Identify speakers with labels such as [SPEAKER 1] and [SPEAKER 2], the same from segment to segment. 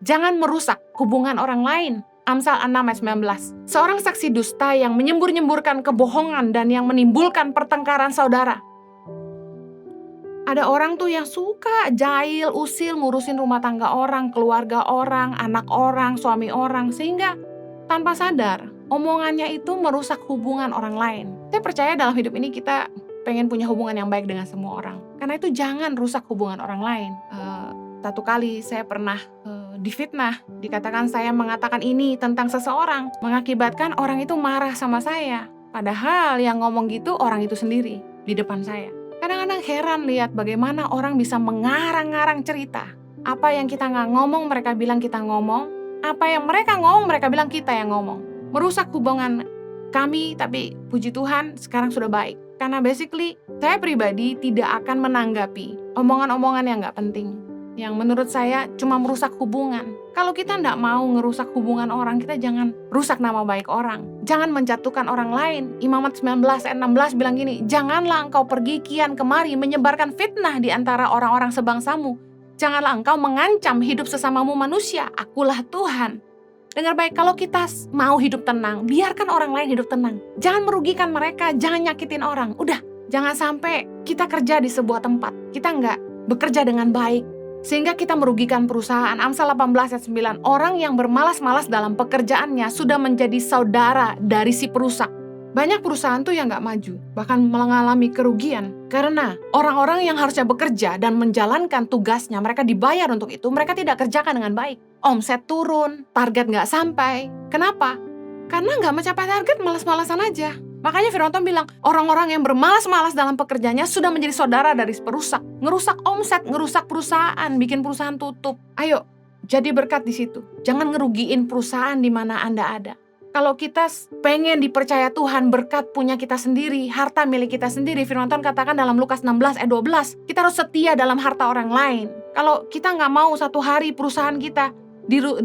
[SPEAKER 1] Jangan merusak hubungan orang lain. Amsal 6 ayat 19. Seorang saksi dusta yang menyembur-nyemburkan kebohongan dan yang menimbulkan pertengkaran saudara. Ada orang tuh yang suka jahil, usil, ngurusin rumah tangga orang, keluarga orang, anak orang, suami orang, sehingga tanpa sadar omongannya itu merusak hubungan orang lain. Saya percaya dalam hidup ini kita pengen punya hubungan yang baik dengan semua orang. Karena itu jangan rusak hubungan orang lain. Satu kali saya pernah difitnah, dikatakan saya mengatakan ini tentang seseorang, mengakibatkan orang itu marah sama saya. Padahal yang ngomong gitu orang itu sendiri di depan saya. Kadang-kadang heran lihat bagaimana orang bisa mengarang-ngarang cerita. Apa yang kita nggak ngomong, mereka bilang kita ngomong. Apa yang mereka ngomong, mereka bilang kita yang ngomong. Merusak hubungan kami, tapi puji Tuhan sekarang sudah baik. Karena basically, saya pribadi tidak akan menanggapi omongan-omongan yang nggak penting. Yang menurut saya cuma merusak hubungan. Kalau kita nggak mau ngerusak hubungan orang, kita jangan rusak nama baik orang. Jangan menjatuhkan orang lain. Imamat 19 ayat 16 bilang gini, janganlah engkau pergi kian kemari menyebarkan fitnah di antara orang-orang sebangsamu. Janganlah engkau mengancam hidup sesamamu manusia. Akulah Tuhan. Dengar baik, kalau kita mau hidup tenang, biarkan orang lain hidup tenang. Jangan merugikan mereka, jangan nyakitin orang. Udah, jangan sampai kita kerja di sebuah tempat, kita nggak bekerja dengan baik, sehingga kita merugikan perusahaan. Amsal 18 ayat 9, orang yang bermalas-malas dalam pekerjaannya sudah menjadi saudara dari si perusak. Banyak perusahaan tuh yang nggak maju, bahkan mengalami kerugian. Karena orang-orang yang harusnya bekerja dan menjalankan tugasnya, mereka dibayar untuk itu, mereka tidak kerjakan dengan baik. Omset turun, target nggak sampai. Kenapa? Karena nggak mencapai target, malas-malasan aja. Makanya Firman Tuhan bilang, orang-orang yang bermalas-malas dalam pekerjaannya sudah menjadi saudara dari perusak. Ngerusak omset, ngerusak perusahaan, bikin perusahaan tutup. Ayo, jadi berkat di situ. Jangan ngerugiin perusahaan di mana Anda ada. Kalau kita pengen dipercaya Tuhan, berkat punya kita sendiri, harta milik kita sendiri, Firman Tuhan katakan dalam Lukas 16 ayat 12, kita harus setia dalam harta orang lain. Kalau kita nggak mau satu hari perusahaan kita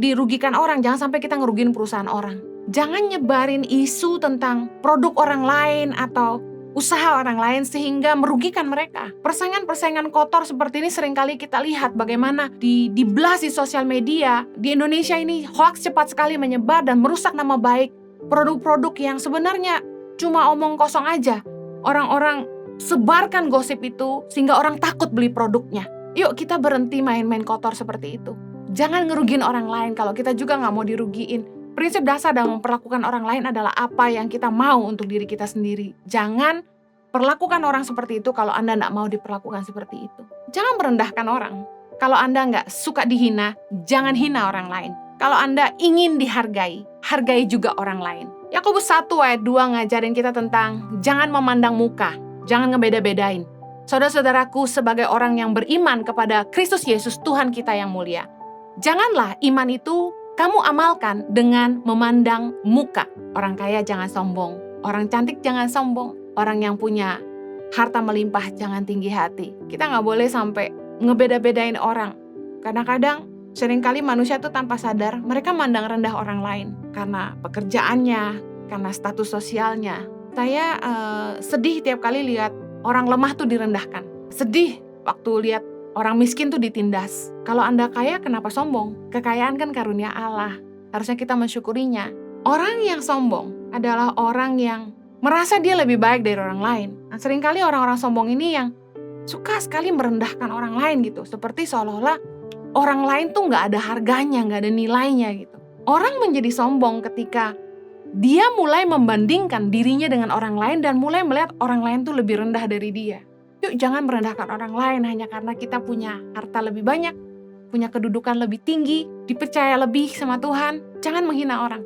[SPEAKER 1] dirugikan orang, jangan sampai kita ngerugiin perusahaan orang. Jangan nyebarin isu tentang produk orang lain atau usaha orang lain sehingga merugikan mereka. Persaingan-persaingan kotor seperti ini seringkali kita lihat bagaimana dibelas di sosial media. Di Indonesia ini hoax cepat sekali menyebar dan merusak nama baik produk-produk yang sebenarnya cuma omong kosong aja. Orang-orang sebarkan gosip itu sehingga orang takut beli produknya. Yuk kita berhenti main-main kotor seperti itu. Jangan ngerugiin orang lain kalau kita juga nggak mau dirugiin. Prinsip dasar dalam memperlakukan orang lain adalah apa yang kita mau untuk diri kita sendiri. Jangan perlakukan orang seperti itu kalau Anda nggak mau diperlakukan seperti itu. Jangan merendahkan orang. Kalau Anda nggak suka dihina, jangan hina orang lain. Kalau Anda ingin dihargai, hargai juga orang lain. Yakobus 1 ayat 2 ngajarin kita tentang jangan memandang muka, jangan ngebeda-bedain. Saudara-saudaraku, sebagai orang yang beriman kepada Kristus Yesus Tuhan kita yang mulia, janganlah iman itu kamu amalkan dengan memandang muka. Orang kaya jangan sombong, orang cantik jangan sombong, orang yang punya harta melimpah jangan tinggi hati. Kita nggak boleh sampai ngebeda-bedain orang. Kadang-kadang seringkali manusia tuh tanpa sadar mereka mandang rendah orang lain karena pekerjaannya, karena status sosialnya. Saya sedih tiap kali lihat orang lemah tuh direndahkan. Sedih waktu lihat orang miskin tuh ditindas. Kalau Anda kaya, kenapa sombong? Kekayaan kan karunia Allah. Harusnya kita mensyukurinya. Orang yang sombong adalah orang yang merasa dia lebih baik dari orang lain. Nah, seringkali orang-orang sombong ini yang suka sekali merendahkan orang lain gitu. Seperti seolah-olah orang lain tuh nggak ada harganya, nggak ada nilainya gitu. Orang menjadi sombong ketika dia mulai membandingkan dirinya dengan orang lain dan mulai melihat orang lain tuh lebih rendah dari dia. Yuk jangan merendahkan orang lain hanya karena kita punya harta lebih banyak, punya kedudukan lebih tinggi, dipercaya lebih sama Tuhan. Jangan menghina orang.